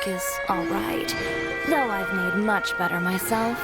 work is all right, though I've made much better myself.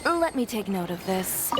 Let me take note of this.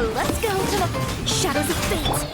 Let's go to the shadows of fate.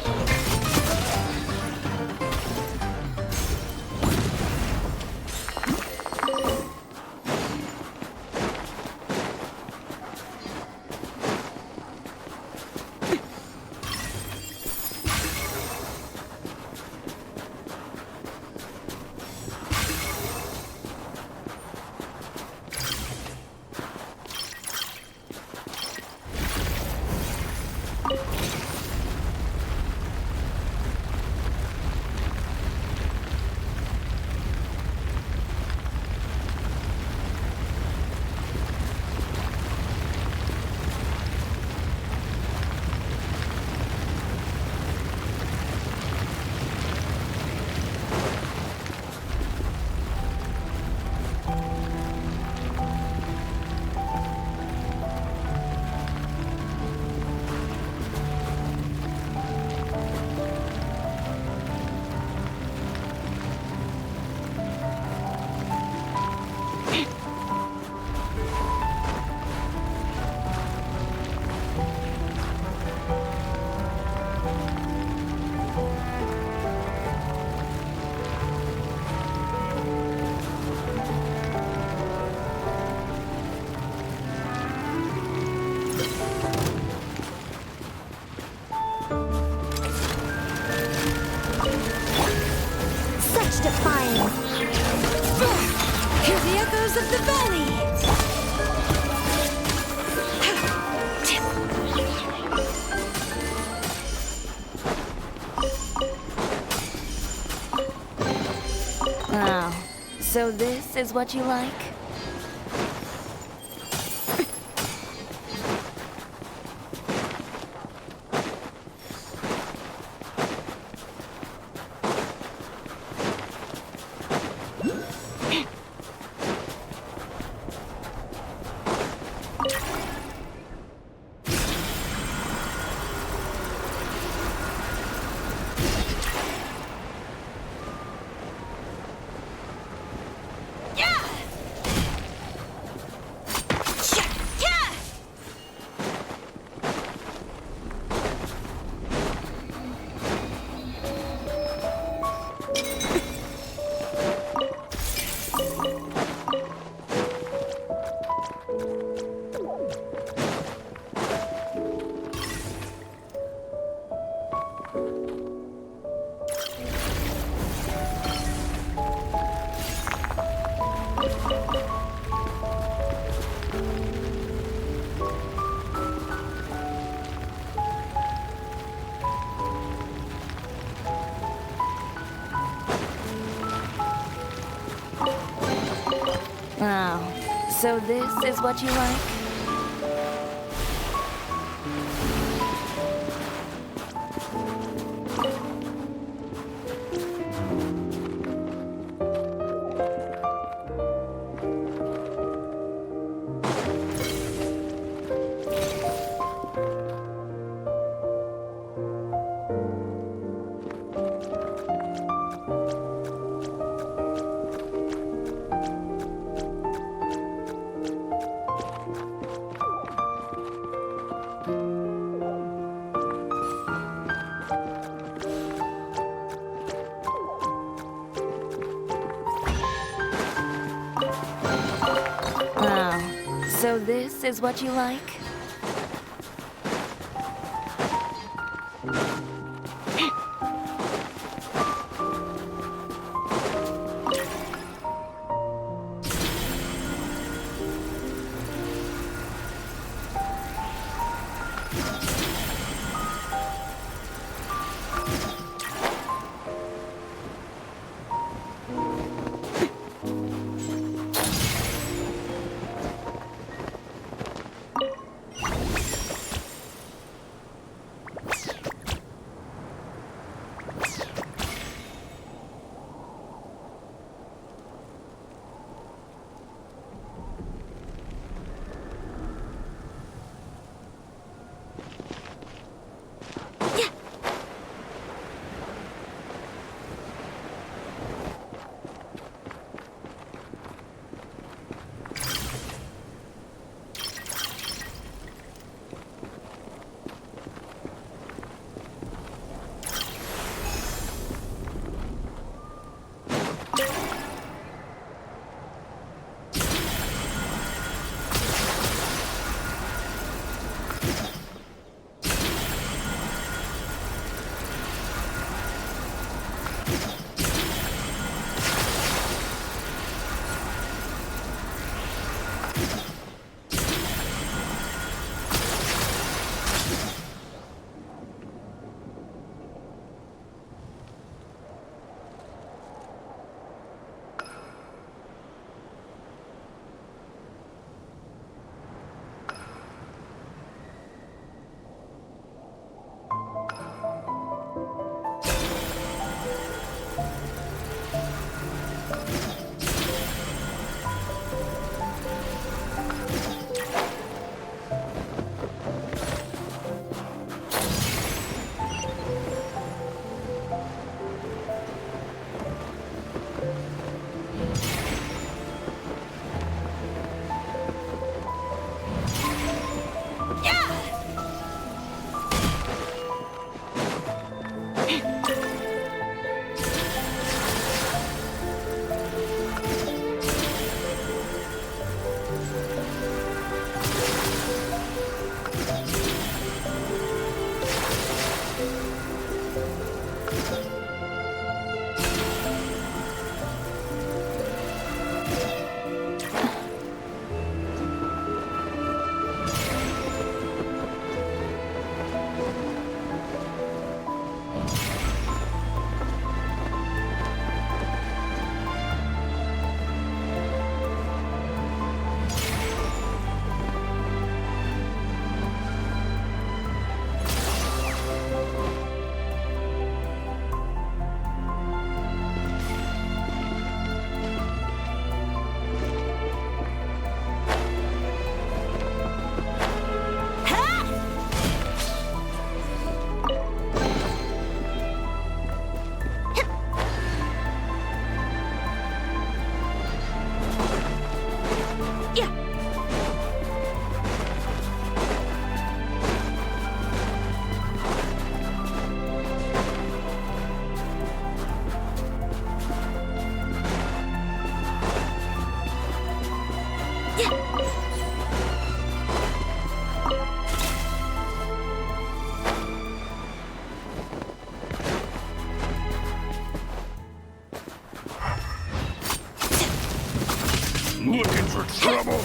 Defiance. Hear the echoes of the valley. Oh, so this is what you like? So this is what you like? So this is what you like? Looking for trouble?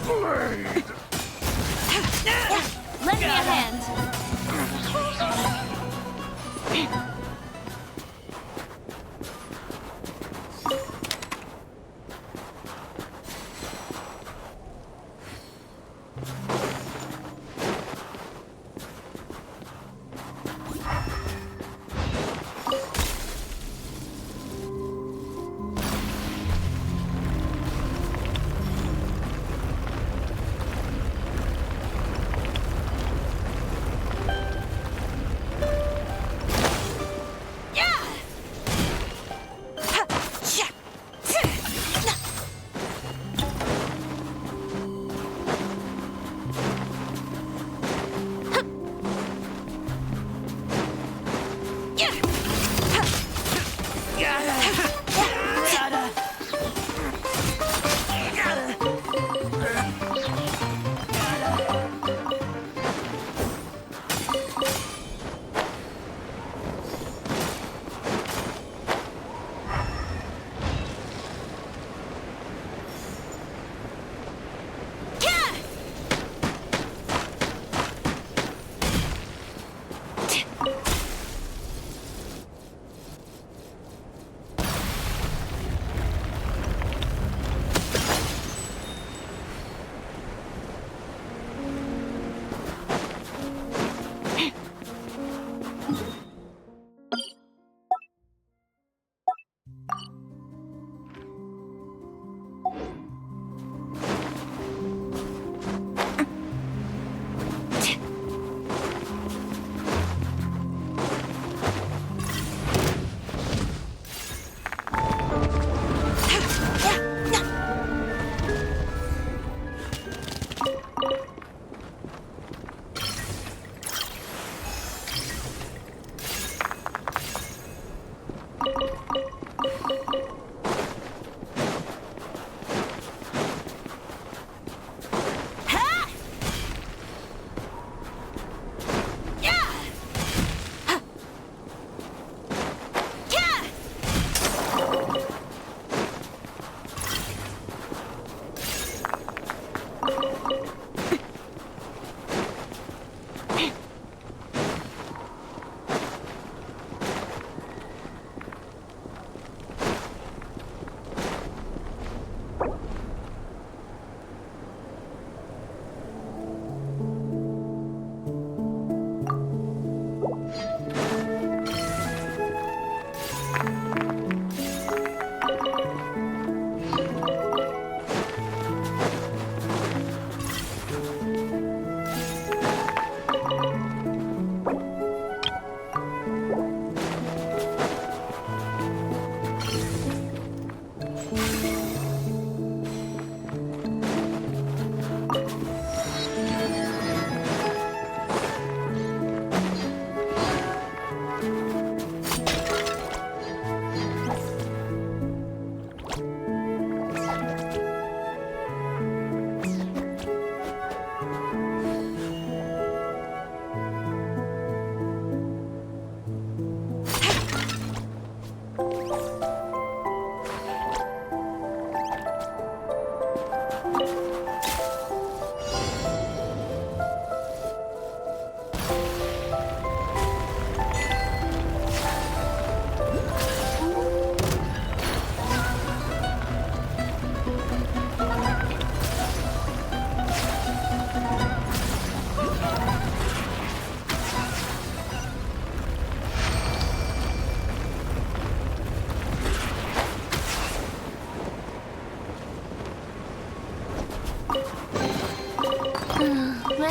Blade! Lend me a hand.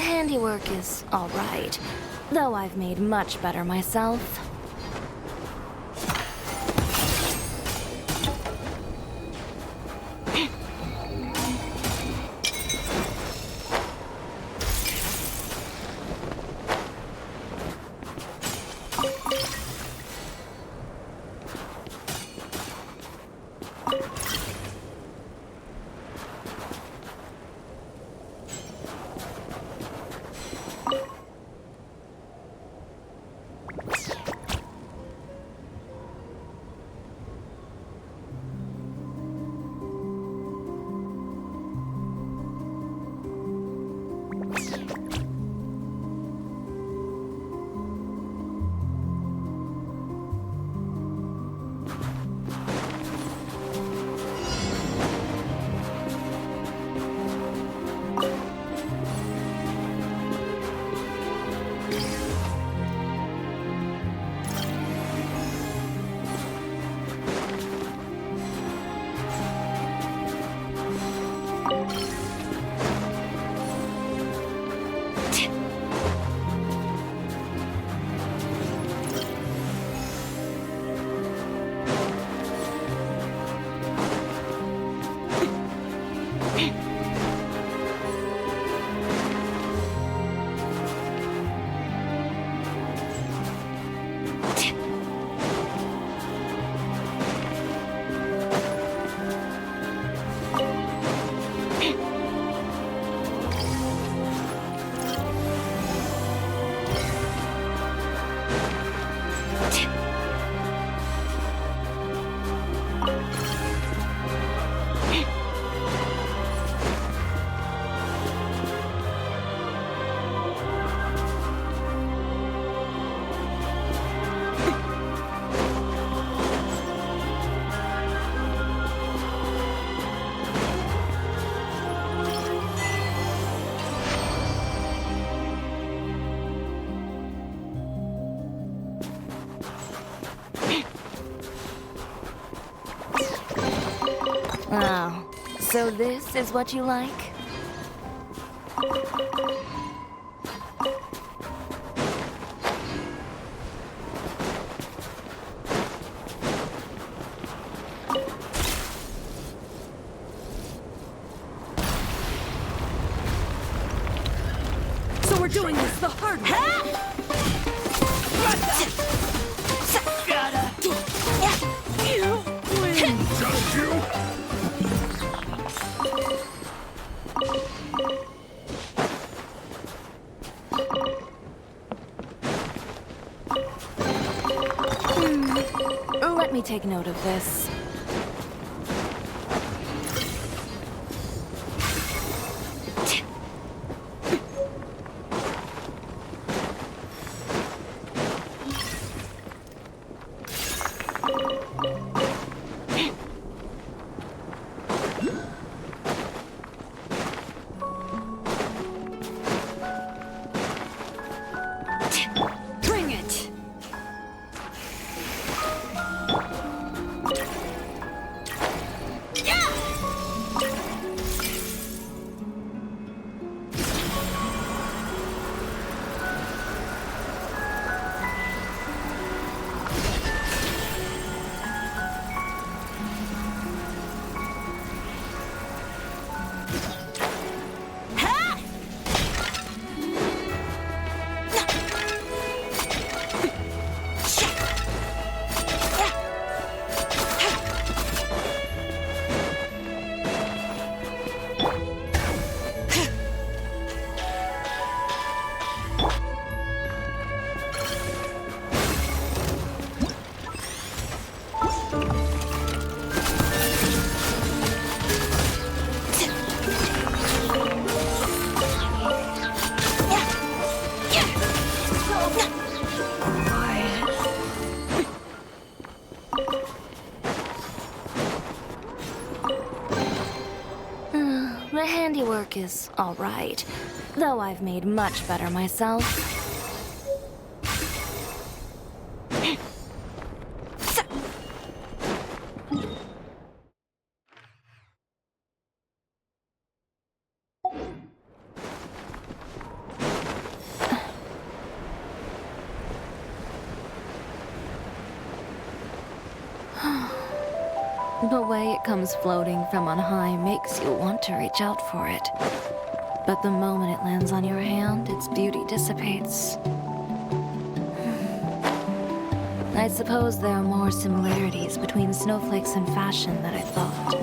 handiwork is all right, though I've made much better myself. Oh, so this is what you like? So we're doing this the hard way. Just you? Let me take note of this. Bring it! The handiwork is all right, though I've made much better myself. The way it comes floating from on high makes you want to reach out for it. But the moment it lands on your hand, its beauty dissipates. I suppose there are more similarities between snowflakes and fashion than I thought.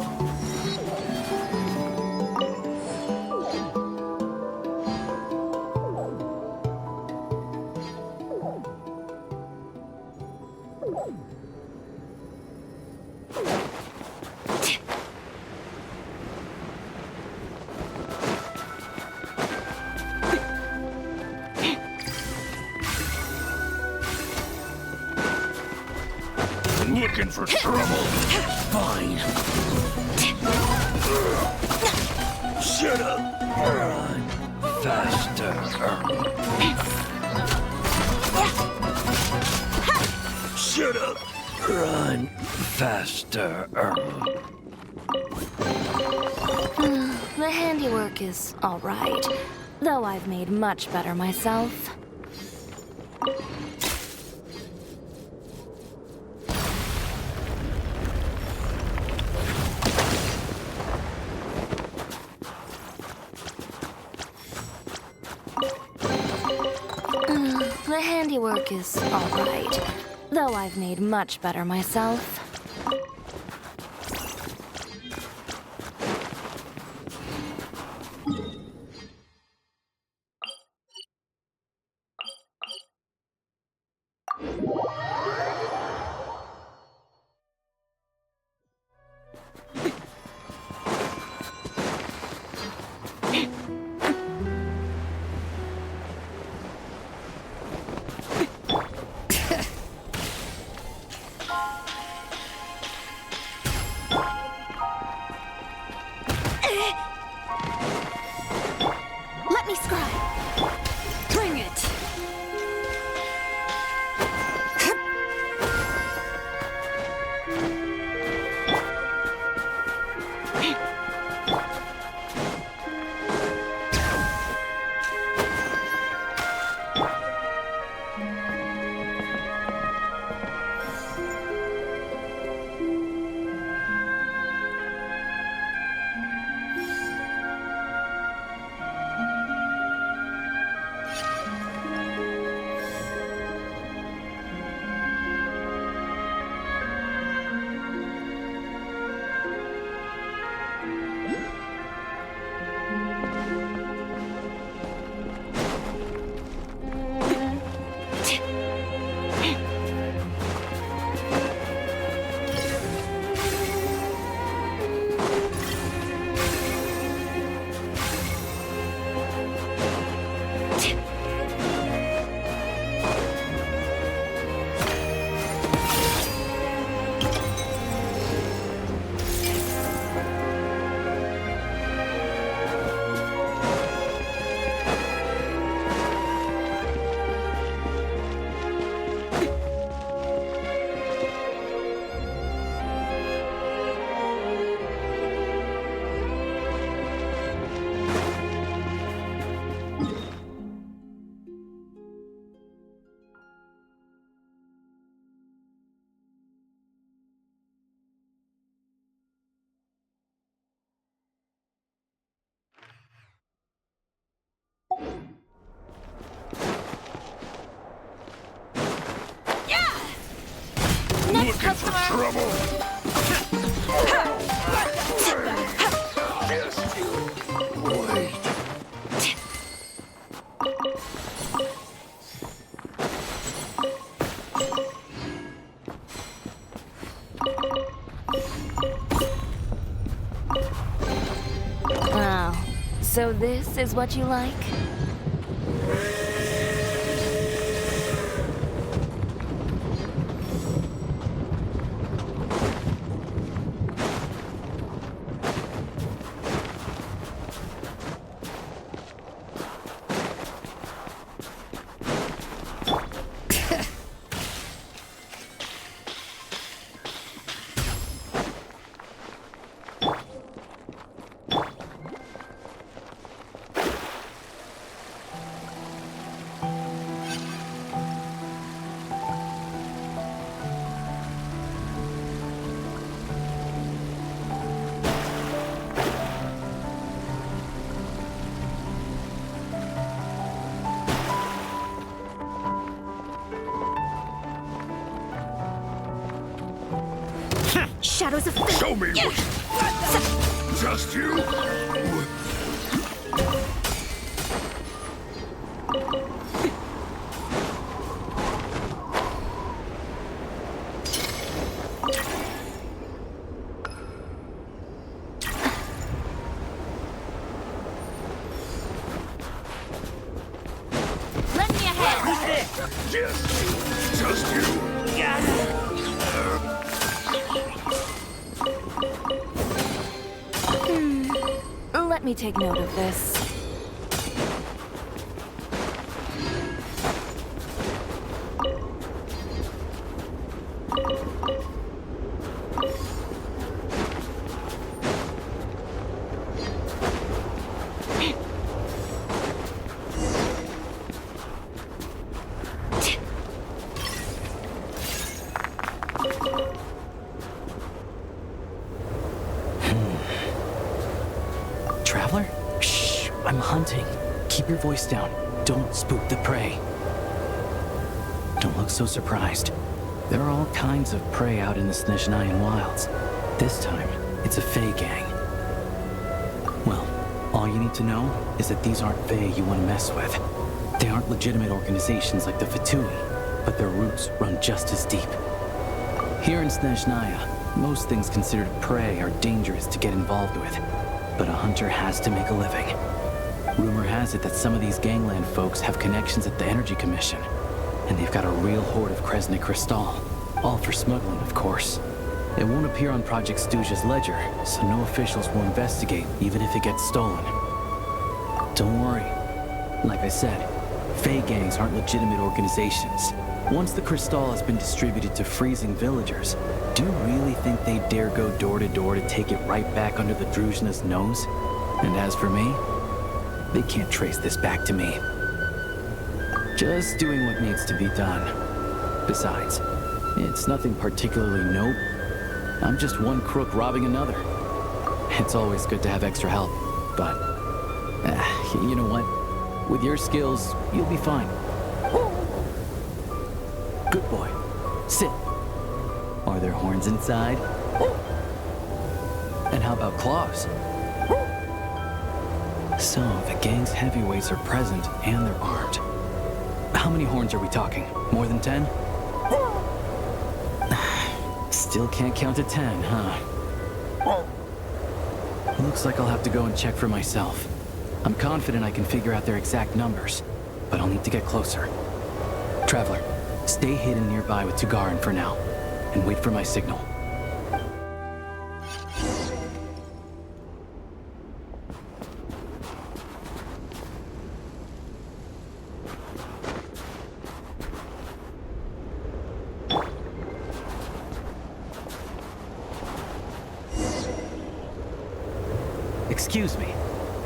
Looking for trouble? Fine. Shut up. Run. Faster. Shut up. Run. Faster. The handiwork is all right, though I've made much better myself. The handiwork is all right, though I've made much better myself. Let me scry. Bring it! Next Looking for customer! trouble? Wait. Wow. So this is what you like? was a fit. Show me what... Just you? Lend me a hand. Just you? Let me take note of this. Traveler? Shh, I'm hunting. Keep your voice down. Don't spook the prey. Don't look so surprised. There are all kinds of prey out in the Snezhnayan wilds. This time, it's a Fey gang. Well, all you need to know is that these aren't Fey you want to mess with. They aren't legitimate organizations like the Fatui, but their roots run just as deep. Here in Snezhnaya, most things considered prey are dangerous to get involved with. But a hunter has to make a living. Rumor has it that some of these gangland folks have connections at the Energy Commission, and they've got a real hoard of Kresnik Crystal, all for smuggling, of course. It won't appear on Project Stooge's ledger, so no officials will investigate, even if it gets stolen. Don't worry. Like I said, Fey gangs aren't legitimate organizations. Once the Crystal has been distributed to freezing villagers, do you really think they'd dare go door to door to take it right back under the Druzhna's nose? And as for me, they can't trace this back to me. Just doing what needs to be done. Besides, it's nothing particularly nope. I'm just one crook robbing another. It's always good to have extra help, but... you know what? With your skills, you'll be fine. Good boy. Sit. Are there horns inside? And how about claws? So, the gang's heavyweights are present and they're armed. How many horns are we talking? More than 10? Still can't count to 10, huh? Looks like I'll have to go and check for myself. I'm confident I can figure out their exact numbers, but I'll need to get closer. Traveler, stay hidden nearby with Tugarin for now, and wait for my signal. Excuse me.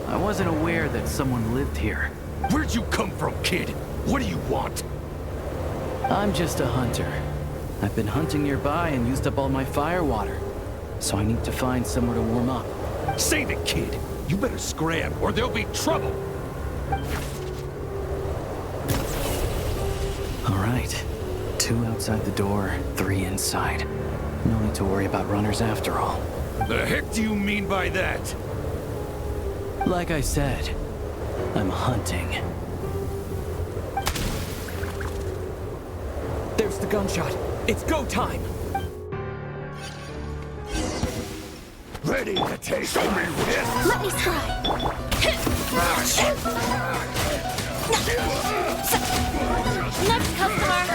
I wasn't aware that someone lived here. Where'd you come from, kid? What do you want? I'm just a hunter. I've been hunting nearby and used up all my fire water, so I need to find somewhere to warm up. Save it, kid. You better scram, or there'll be trouble. All right. 2 outside the door, 3 inside. No need to worry about runners after all. The heck do you mean by that? Like I said, I'm hunting. There's the gunshot. It's go time. Ready to take Show me this. Let me try. Next customer.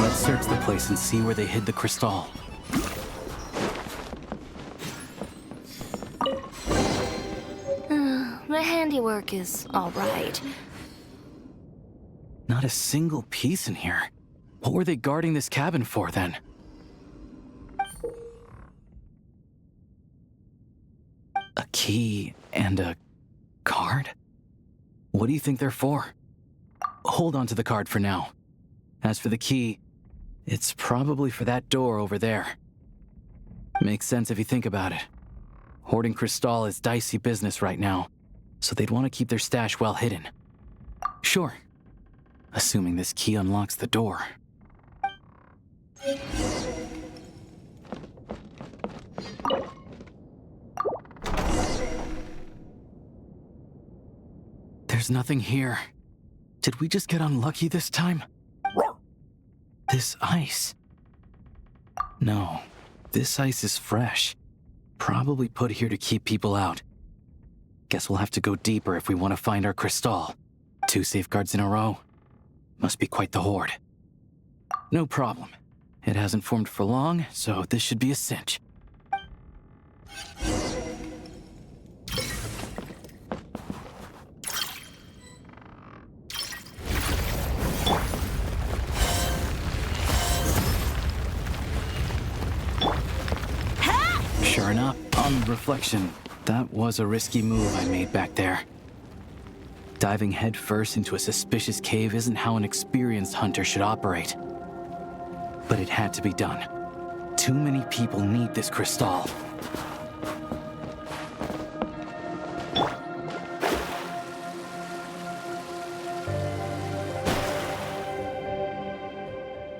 Let's search the place and see where they hid the crystal. The handiwork is all right. Not a single piece in here. What were they guarding this cabin for, then? A key and a card? What do you think they're for? Hold on to the card for now. As for the key, it's probably for that door over there. Makes sense if you think about it. Hoarding crystal is dicey business right now, so they'd want to keep their stash well hidden. Sure. Assuming this key unlocks the door. There's nothing here. Did we just get unlucky this time? This ice. No, this ice is fresh. Probably put here to keep people out. Guess we'll have to go deeper if we want to find our crystal. 2 safeguards in a row. Must be quite the horde. No problem. It hasn't formed for long, so this should be a cinch. Sure enough, on reflection, that was a risky move I made back there. Diving headfirst into a suspicious cave isn't how an experienced hunter should operate. But it had to be done. Too many people need this crystal.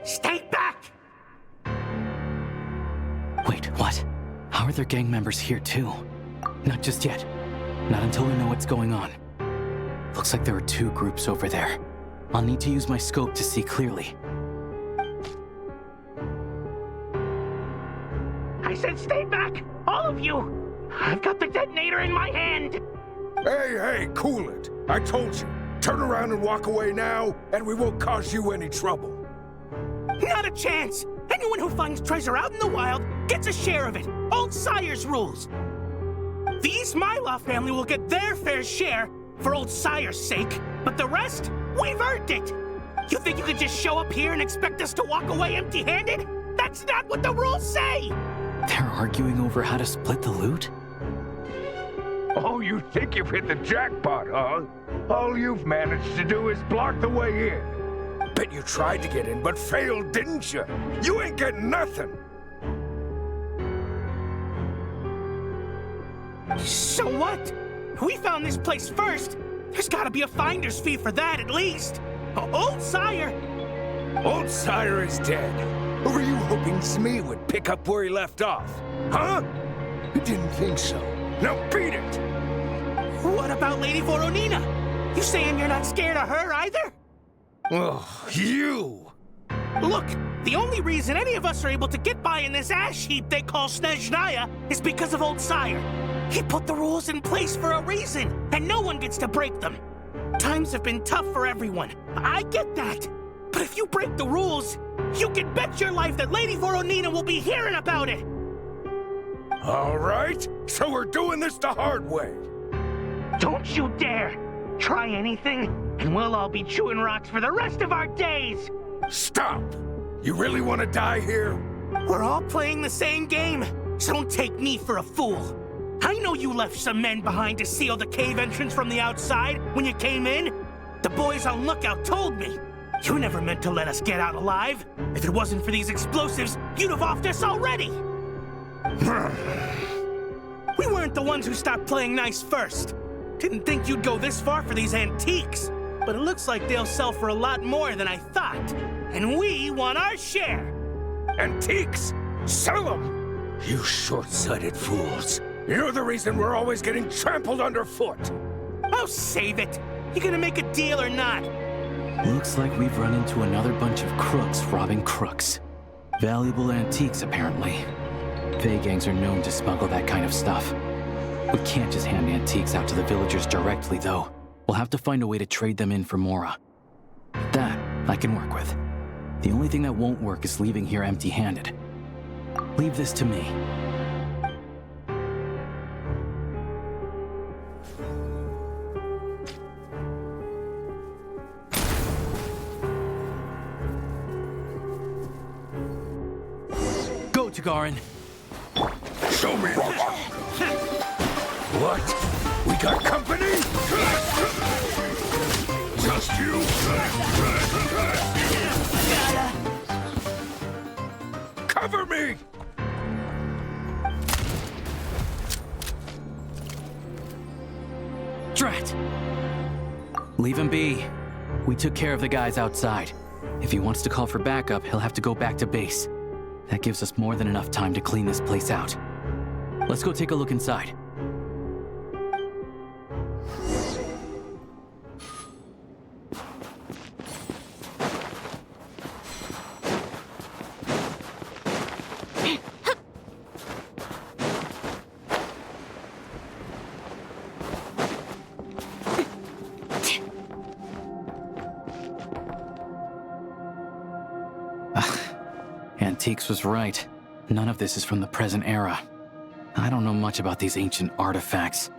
Stay back! Wait, what? How are their gang members here too? Not just yet. Not until we know what's going on. Looks like there are 2 groups over there. I'll need to use my scope to see clearly. I said stay back! All of you! I've got the detonator in my hand! Hey, cool it. I told you. Turn around and walk away now, and we won't cause you any trouble. Not a chance! Anyone who finds treasure out in the wild gets a share of it. Old Sire's rules. The East Myloff family will get their fair share for Old Sire's sake, but the rest, we've earned it! You think you could just show up here and expect us to walk away empty-handed? That's not what the rules say! They're arguing over how to split the loot? Oh, you think you've hit the jackpot, huh? All you've managed to do is block the way in. Bet you tried to get in, but failed, didn't you? You ain't getting nothing. So what? We found this place first. There's gotta be a finder's fee for that, at least. Old Sire! Old Sire is dead. Or were you hoping Smee would pick up where he left off? Huh? I didn't think so. Now beat it! What about Lady Voronina? You saying you're not scared of her either? Oh, you! Look, the only reason any of us are able to get by in this ash heap they call Snezhnaya is because of Old Sire. He put the rules in place for a reason, and no one gets to break them. Times have been tough for everyone. I get that. But if you break the rules, you can bet your life that Lady Voronina will be hearing about it. All right, so we're doing this the hard way. Don't you dare! Try anything, and we'll all be chewing rocks for the rest of our days! Stop! You really want to die here? We're all playing the same game, so don't take me for a fool. I know you left some men behind to seal the cave entrance from the outside when you came in. The boys on lookout told me. You never meant to let us get out alive. If it wasn't for these explosives, you'd have offed us already. We weren't the ones who stopped playing nice first. Didn't think you'd go this far for these antiques, but it looks like they'll sell for a lot more than I thought. And we want our share. Antiques? Sell them! You short-sighted fools. You're the reason we're always getting trampled underfoot. Oh, save it. You gonna make a deal or not? Looks like we've run into another bunch of crooks robbing crooks. Valuable antiques, apparently. Fey gangs are known to smuggle that kind of stuff. We can't just hand antiques out to the villagers directly, though. We'll have to find a way to trade them in for Mora. That I can work with. The only thing that won't work is leaving here empty-handed. Leave this to me. Go, Tagarin! Show me! What? We got company? Just you? Cover me! Drat! Leave him be. We took care of the guys outside. If he wants to call for backup, he'll have to go back to base. That gives us more than enough time to clean this place out. Let's go take a look inside. Antiques was right. None of this is from the present era. I don't know much about these ancient artifacts.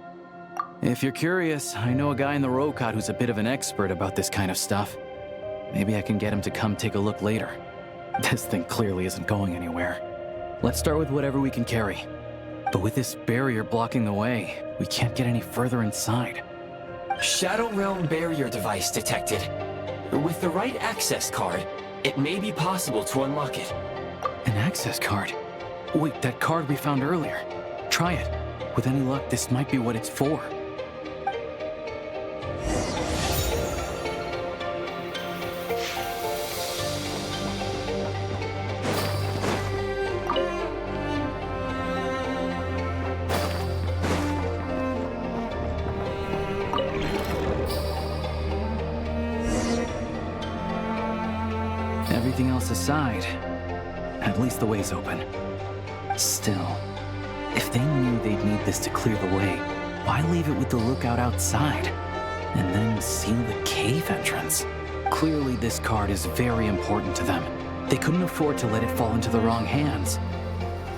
If you're curious, I know a guy in the Rokot who's a bit of an expert about this kind of stuff. Maybe I can get him to come take a look later. This thing clearly isn't going anywhere. Let's start with whatever we can carry. But with this barrier blocking the way, we can't get any further inside. Shadow Realm barrier device detected. With the right access card, it may be possible to unlock it. An access card? Wait, that card we found earlier. Try it. With any luck, this might be what it's for. Everything else aside, at least the way's open. Still, if they knew they'd need this to clear the way, why leave it with the lookout outside? And then seal the cave entrance? Clearly this card is very important to them. They couldn't afford to let it fall into the wrong hands.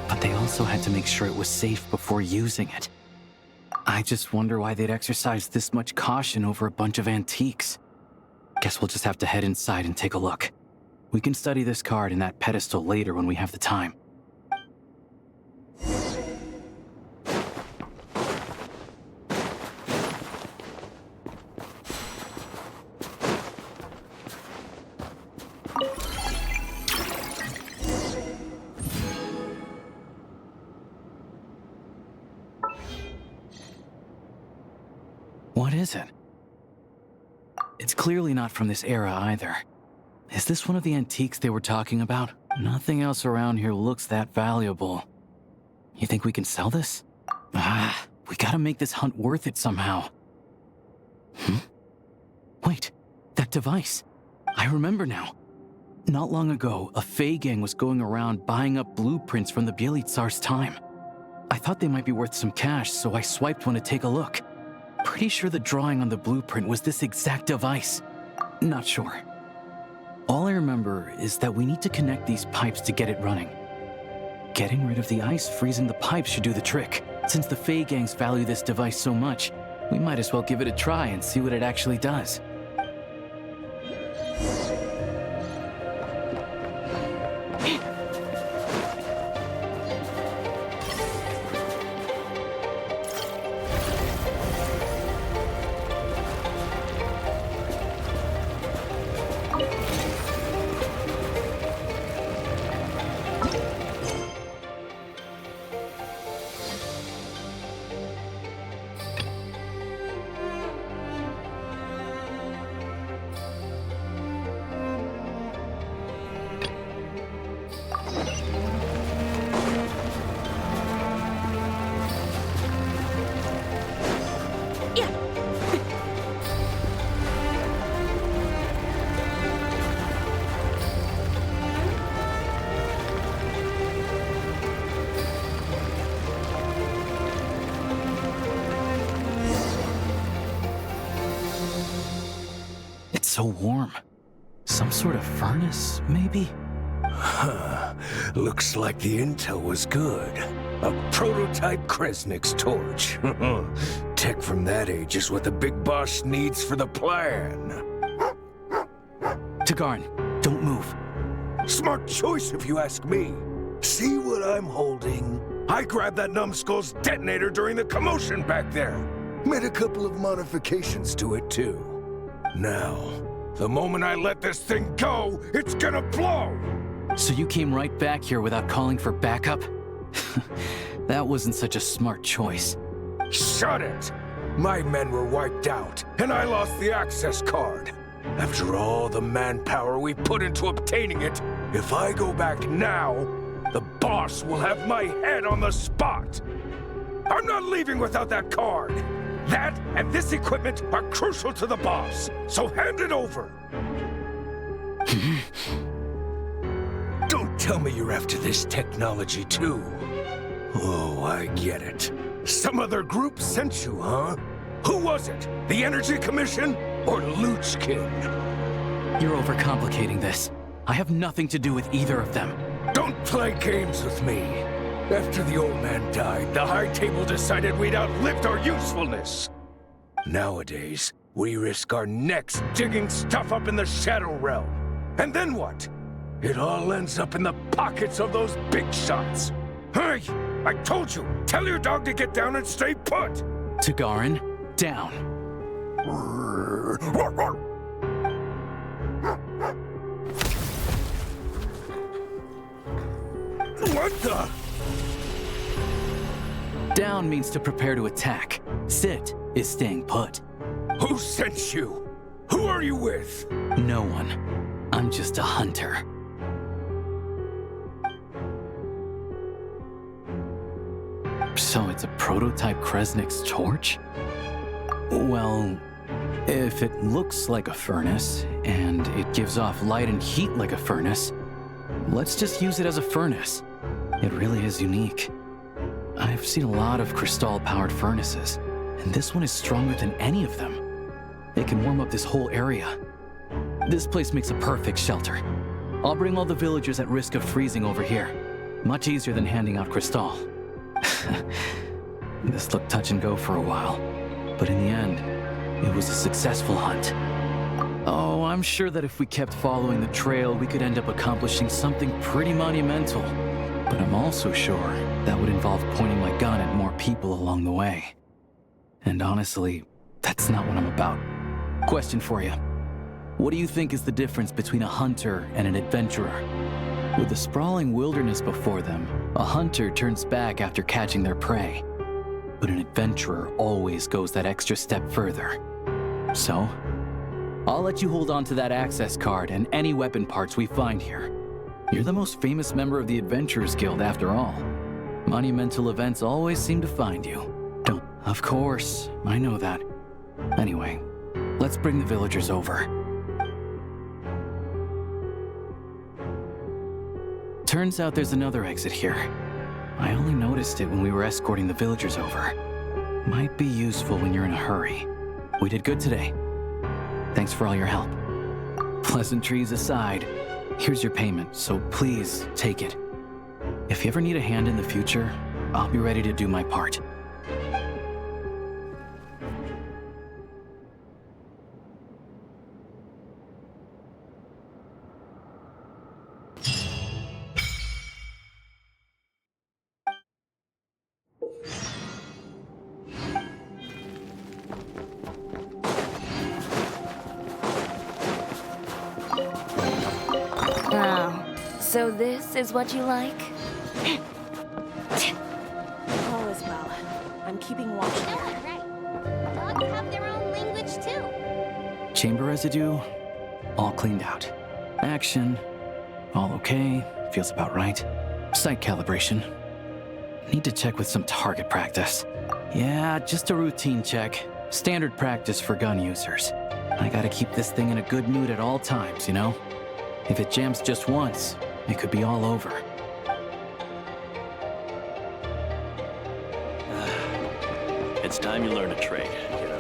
But they also had to make sure it was safe before using it. I just wonder why they'd exercise this much caution over a bunch of antiques. Guess we'll just have to head inside and take a look. We can study this card and that pedestal later when we have the time. What is it? It's clearly not from this era either. Is this one of the antiques they were talking about? Nothing else around here looks that valuable. You think we can sell this? We gotta make this hunt worth it somehow. Wait, that device. I remember now. Not long ago, a Fey gang was going around buying up blueprints from the Bielitsar's time. I thought they might be worth some cash, so I swiped one to take a look. Pretty sure the drawing on the blueprint was this exact device. Not sure. All I remember is that we need to connect these pipes to get it running. Getting rid of the ice freezing the pipes should do the trick. Since the Fey gangs value this device so much, we might as well give it a try and see what it actually does. So warm. Some sort of furnace, maybe? Looks like the intel was good. A prototype Kresnik's torch. Tech from that age is what the big boss needs for the plan. Tagarn, don't move. Smart choice if you ask me. See what I'm holding? I grabbed that numbskull's detonator during the commotion back there. Made a couple of modifications to it too. Now, the moment I let this thing go, it's gonna blow! So you came right back here without calling for backup? That wasn't such a smart choice. Shut it! My men were wiped out, and I lost the access card. After all the manpower we put into obtaining it, if I go back now, the boss will have my head on the spot. I'm not leaving without that card. That and this equipment are crucial to the boss, so hand it over. Don't tell me you're after this technology too. Oh, I get it. Some other group sent you, huh? Who was it? The Energy Commission or Luchkin? You're overcomplicating this. I have nothing to do with either of them. Don't play games with me. After the old man died, the High Table decided we'd outlived our usefulness. Nowadays, we risk our necks digging stuff up in the Shadow Realm. And then what? It all ends up in the pockets of those big shots. Hey, I told you, tell your dog to get down and stay put. Tagarin, down. What the? Down means to prepare to attack. Sit is staying put. Who sent you? Who are you with? No one. I'm just a hunter. So it's a prototype Kresnik's torch? Well, if it looks like a furnace, and it gives off light and heat like a furnace, let's just use it as a furnace. It really is unique. I've seen a lot of Crystal-powered furnaces, and this one is stronger than any of them. It can warm up this whole area. This place makes a perfect shelter. I'll bring all the villagers at risk of freezing over here. Much easier than handing out Crystal. This looked touch and go for a while, but in the end, it was a successful hunt. Oh, I'm sure that if we kept following the trail, we could end up accomplishing something pretty monumental. But I'm also sure that would involve pointing my gun at more people along the way. And honestly, that's not what I'm about. Question for you. What do you think is the difference between a hunter and an adventurer? With the sprawling wilderness before them, a hunter turns back after catching their prey. But an adventurer always goes that extra step further. So, I'll let you hold on to that access card and any weapon parts we find here. You're the most famous member of the Adventurers Guild after all. Monumental events always seem to find you. Don't... Of course, I know that. Anyway, let's bring the villagers over. Turns out there's another exit here. I only noticed it when we were escorting the villagers over. Might be useful when you're in a hurry. We did good today. Thanks for all your help. Pleasantries aside, here's your payment, so please take it. If you ever need a hand in the future, I'll be ready to do my part. So this is what you like? All is well. I'm keeping watch here. Yeah, right. Dogs have their own language too. Chamber residue, all cleaned out. Action, all okay, feels about right. Sight calibration. Need to check with some target practice. Yeah, just a routine check. Standard practice for gun users. I gotta keep this thing in a good mood at all times, you know? If it jams just once, it could be all over. It's time you learn to trade, you know.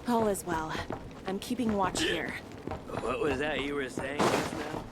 All is well. I'm keeping watch here. What was that you were saying just now?